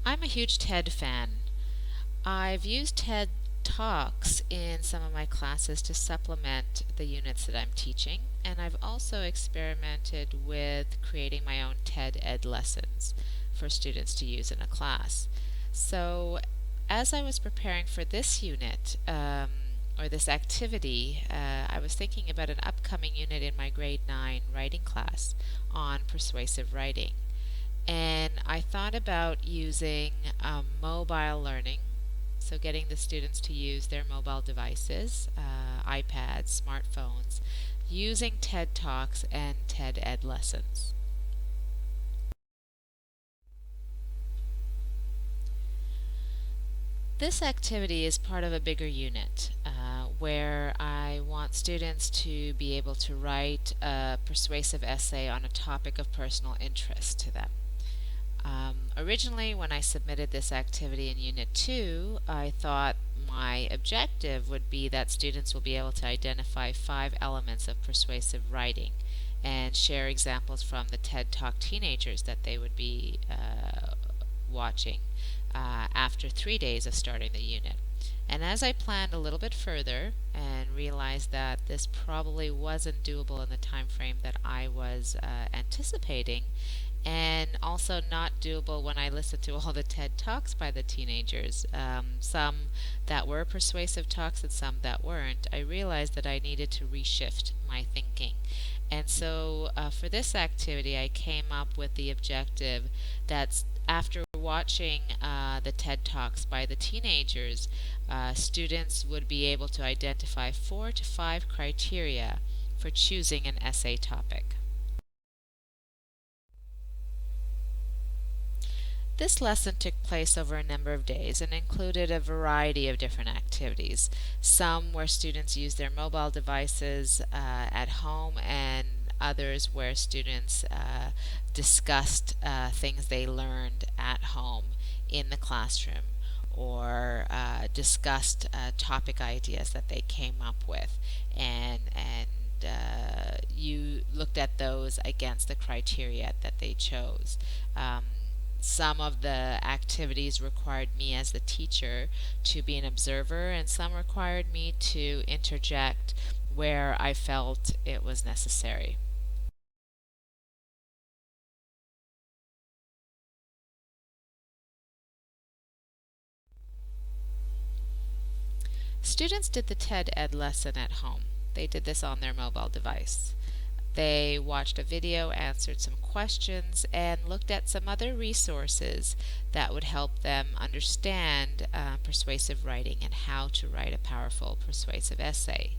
I'm a huge TED fan. I've used TED Talks in some of my classes to supplement the units that I'm teaching, and I've also experimented with creating my own TED Ed lessons for students to use in a class. So, as I was preparing for this unit, or this activity, I was thinking about an upcoming unit in my grade 9 writing class on persuasive writing. And I thought about using mobile learning, so getting the students to use their mobile devices, iPads, smartphones, using TED Talks and TED Ed lessons. This activity is part of a bigger unit where I want students to be able to write a persuasive essay on a topic of personal interest to them. Originally, when I submitted this activity in Unit 2, I thought my objective would be that students will be able to identify 5 elements of persuasive writing and share examples from the TED Talk teenagers that they would be watching after 3 days of starting the unit. And as I planned a little bit further and realized that this probably wasn't doable in the time frame that I was anticipating, and also not doable when I listened to all the TED Talks by the teenagers, some that were persuasive talks and some that weren't, I realized that I needed to reshift my thinking. And so for this activity, I came up with the objective that after watching the TED Talks by the teenagers, students would be able to identify 4 to 5 criteria for choosing an essay topic. This lesson took place over a number of days and included a variety of different activities. Some where students used their mobile devices at home, and others where students discussed things they learned at home in the classroom, or discussed topic ideas that they came up with, and you looked at those against the criteria that they chose. Some of the activities required me as the teacher to be an observer, and some required me to interject where I felt it was necessary. Students did the TED Ed lesson at home. They did this on their mobile device. They watched a video, answered some questions, and looked at some other resources that would help them understand persuasive writing and how to write a powerful persuasive essay.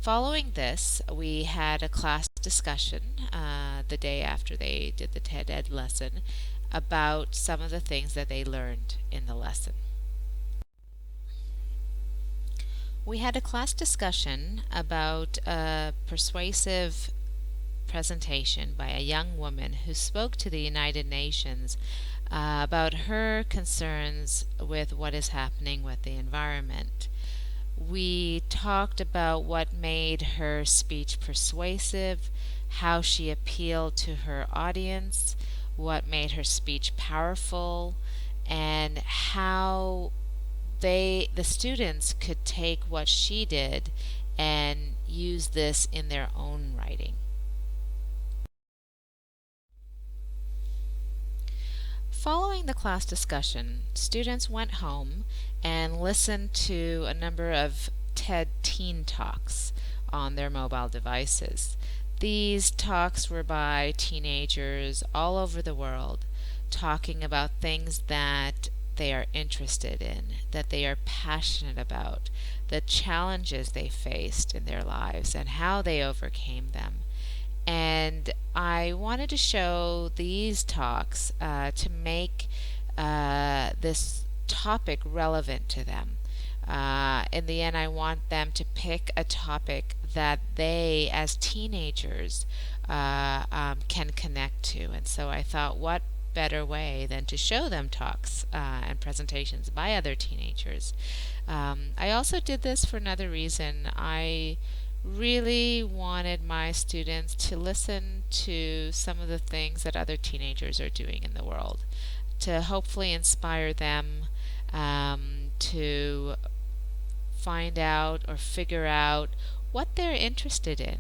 Following this, we had a class discussion the day after they did the TED Ed lesson about some of the things that they learned in the lesson. We had a class discussion about a persuasive presentation by a young woman who spoke to the United Nations about her concerns with what is happening with the environment. We talked about what made her speech persuasive, how she appealed to her audience, what made her speech powerful, and how the students could take what she did and use this in their own writing. Following the class discussion, students went home and listened to a number of TED Teen Talks on their mobile devices. These talks were by teenagers all over the world, talking about things that they are interested in, that they are passionate about, the challenges they faced in their lives, and how they overcame them. And I wanted to show these talks to make this topic relevant to them. In the end, I want them to pick a topic that they, as teenagers, can connect to. And so I thought, what better way than to show them talks and presentations by other teenagers. I also did this for another reason. I really wanted my students to listen to some of the things that other teenagers are doing in the world, to hopefully inspire them to find out or figure out what they're interested in,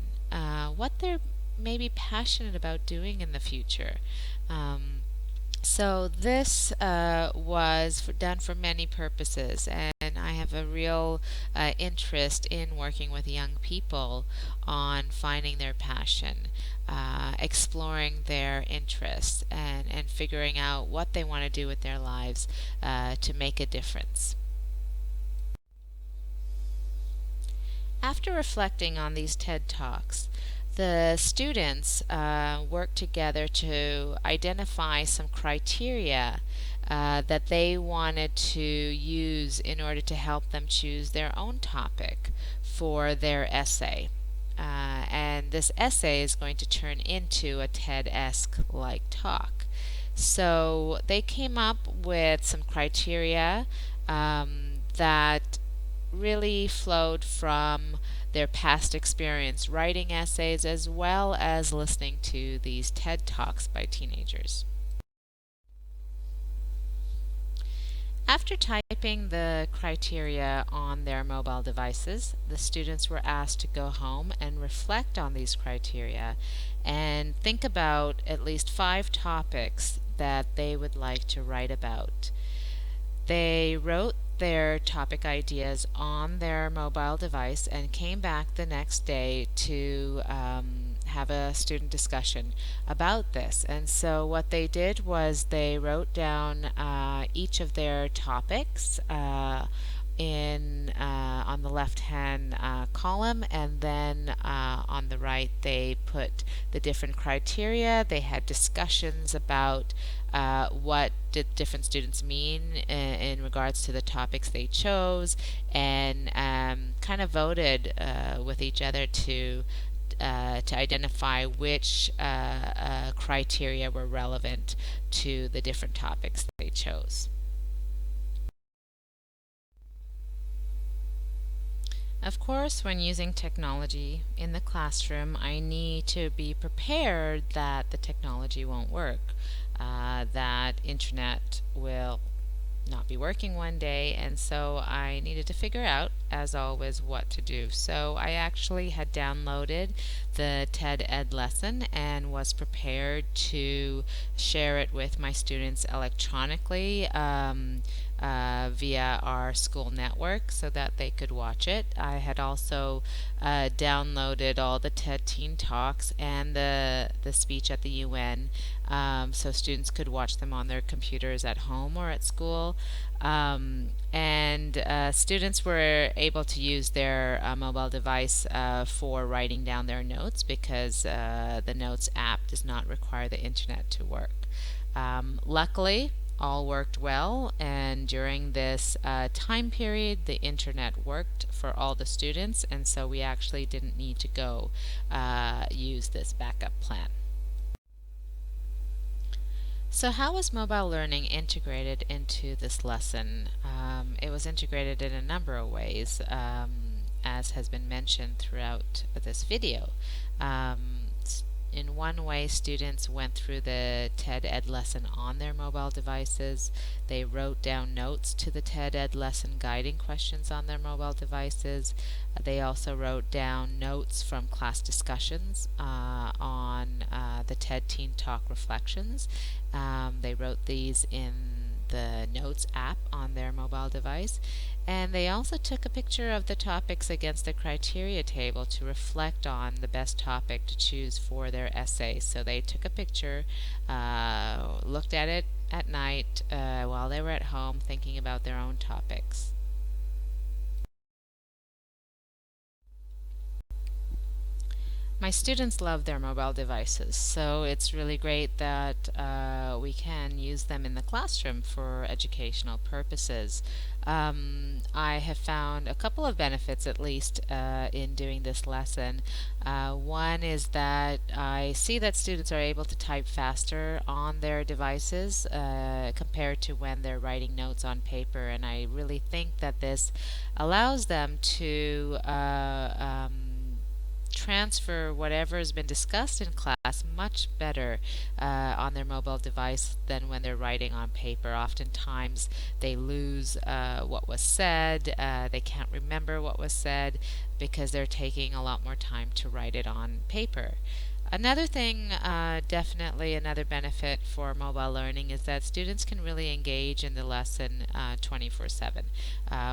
what they're maybe passionate about doing in the future. So this was done for many purposes, and I have a real interest in working with young people on finding their passion, exploring their interests, and figuring out what they want to do with their lives to make a difference. After reflecting on these TED Talks, the students worked together to identify some criteria that they wanted to use in order to help them choose their own topic for their essay. And this essay is going to turn into a TED-esque like talk. So they came up with some criteria that really flowed from their past experience writing essays as well as listening to these TED Talks by teenagers. After typing the criteria on their mobile devices, the students were asked to go home and reflect on these criteria and think about at least 5 topics that they would like to write about. They wrote their topic ideas on their mobile device and came back the next day to have a student discussion about this. And so what they did was they wrote down each of their topics in on the left-hand column, and then on the right they put the different criteria. They had discussions about what did different students mean in regards to the topics they chose, and kind of voted with each other to identify which criteria were relevant to the different topics they chose. Of course, when using technology in the classroom, I need to be prepared that the technology won't work, that internet will not be working one day, and so I needed to figure out, as always, what to do. So I actually had downloaded the TED Ed lesson and was prepared to share it with my students electronically via our school network so that they could watch it. I had also downloaded all the TED Teen Talks and the speech at the UN so students could watch them on their computers at home or at school. And students were able to use their mobile device for writing down their notes because the Notes app does not require the internet to work. Luckily, all worked well, and during this time period, the internet worked for all the students, and so we actually didn't need to go use this backup plan. So how was mobile learning integrated into this lesson? It was integrated in a number of ways, as has been mentioned throughout this video. In one way, students went through the TED Ed lesson on their mobile devices. They wrote down notes to the TED Ed lesson guiding questions on their mobile devices. They also wrote down notes from class discussions on the TED Teen Talk reflections. They wrote these in the Notes app on their mobile device, and they also took a picture of the topics against the criteria table to reflect on the best topic to choose for their essay. So they took a picture, looked at it at night while they were at home thinking about their own topics. My students love their mobile devices, so it's really great that we can use them in the classroom for educational purposes. I have found a couple of benefits, at least, in doing this lesson. One is that I see that students are able to type faster on their devices compared to when they're writing notes on paper, and I really think that this allows them to transfer whatever has been discussed in class much better on their mobile device than when they're writing on paper. Oftentimes they lose what was said, they can't remember what was said because they're taking a lot more time to write it on paper. Another thing, definitely another benefit for mobile learning is that students can really engage in the lesson 24/7,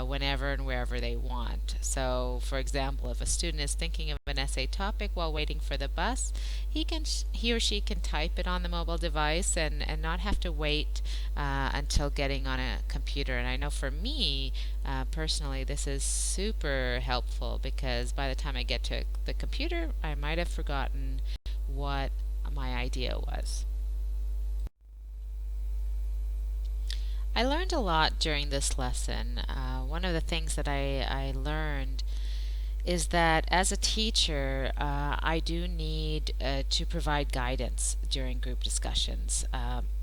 whenever and wherever they want. So, for example, if a student is thinking of an essay topic while waiting for the bus, he or she can type it on the mobile device and not have to wait until getting on a computer. And I know for me, personally, this is super helpful because by the time I get to the computer, I might have forgotten what my idea was. I learned a lot during this lesson. One of the things that I learned is that as a teacher, I do need to provide guidance during group discussions,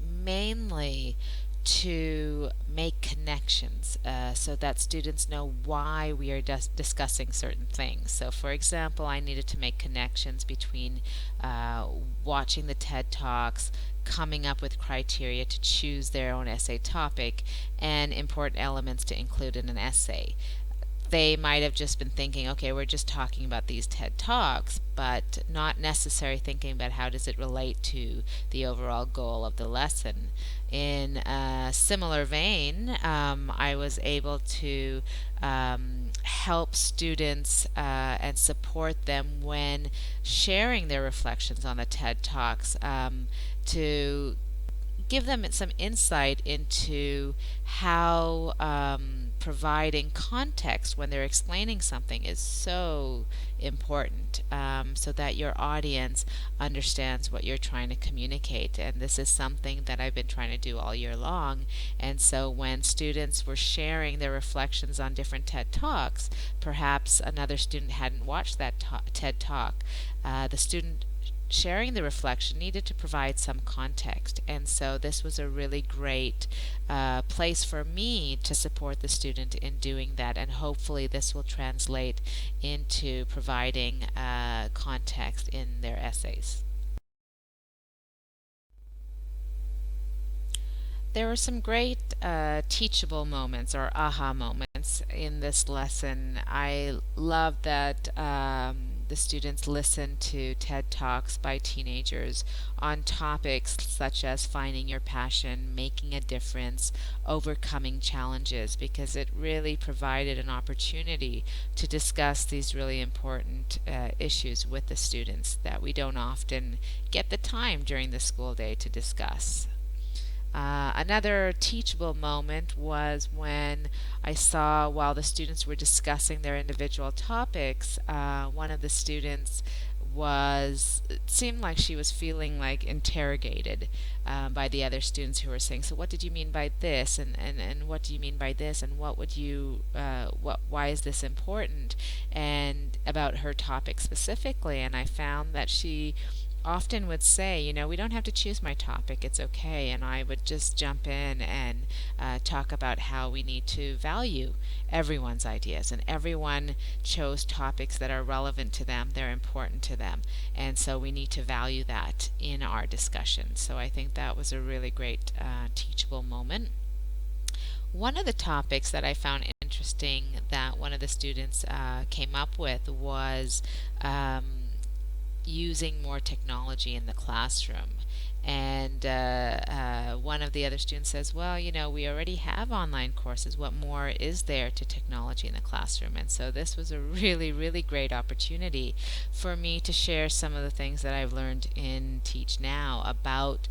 mainly to make connections so that students know why we are discussing certain things. So, for example, I needed to make connections between watching the TED Talks, coming up with criteria to choose their own essay topic, and important elements to include in an essay. They might have just been thinking, okay, we're just talking about these TED Talks, but not necessarily thinking about how does it relate to the overall goal of the lesson. In a similar vein, I was able to help students and support them when sharing their reflections on the TED Talks, to give them some insight into how providing context when they're explaining something is so important, so that your audience understands what you're trying to communicate. And this is something that I've been trying to do all year long. And so when students were sharing their reflections on different TED Talks, perhaps another student hadn't watched that TED Talk, the student sharing the reflection needed to provide some context. And so this was a really great place for me to support the student in doing that. And hopefully this will translate into providing context in their essays. There were some great teachable moments or aha moments in this lesson. I love that the students listened to TED Talks by teenagers on topics such as finding your passion, making a difference, overcoming challenges, because it really provided an opportunity to discuss these really important issues with the students that we don't often get the time during the school day to discuss. Another teachable moment was when I saw, while the students were discussing their individual topics, one of the students it seemed like she was feeling like interrogated by the other students who were saying, so what did you mean by this, and what do you mean by this, and why is this important, and about her topic specifically. And I found that she often would say, we don't have to choose my topic, it's okay. And I would just jump in and talk about how we need to value everyone's ideas. And everyone chose topics that are relevant to them, they're important to them. And so we need to value that in our discussion. So I think that was a really great teachable moment. One of the topics that I found interesting that one of the students came up with was using more technology in the classroom. And one of the other students says, well, we already have online courses. What more is there to technology in the classroom? And so this was a really, really great opportunity for me to share some of the things that I've learned in Teach Now about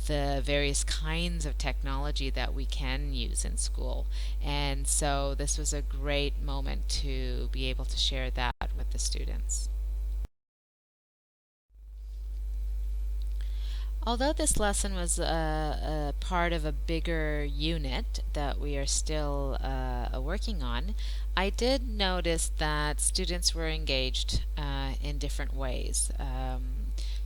the various kinds of technology that we can use in school. And so this was a great moment to be able to share that with the students. Although this lesson was a part of a bigger unit that we are still working on, I did notice that students were engaged in different ways.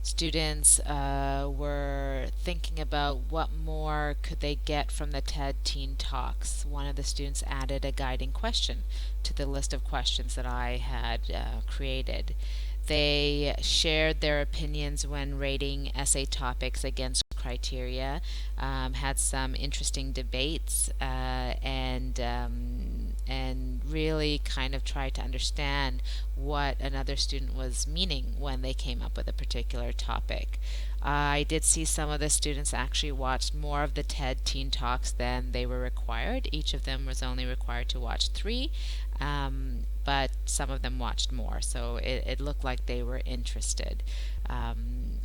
Students were thinking about what more could they get from the TED Teen Talks. One of the students added a guiding question to the list of questions that I had created. They shared their opinions when rating essay topics against criteria, had some interesting debates, and really kind of tried to understand what another student was meaning when they came up with a particular topic. I did see some of the students actually watched more of the TED Teen Talks than they were required. Each of them was only required to watch three, but some of them watched more, so it looked like they were interested.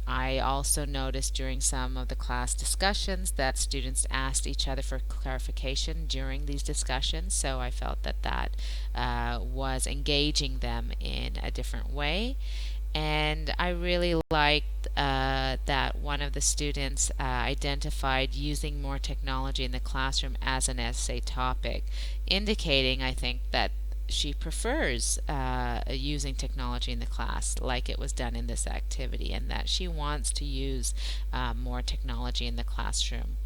I also noticed during some of the class discussions that students asked each other for clarification during these discussions, so I felt that was engaging them in a different way. And I really liked that one of the students identified using more technology in the classroom as an essay topic, indicating, I think, that she prefers using technology in the class like it was done in this activity, and that she wants to use more technology in the classroom.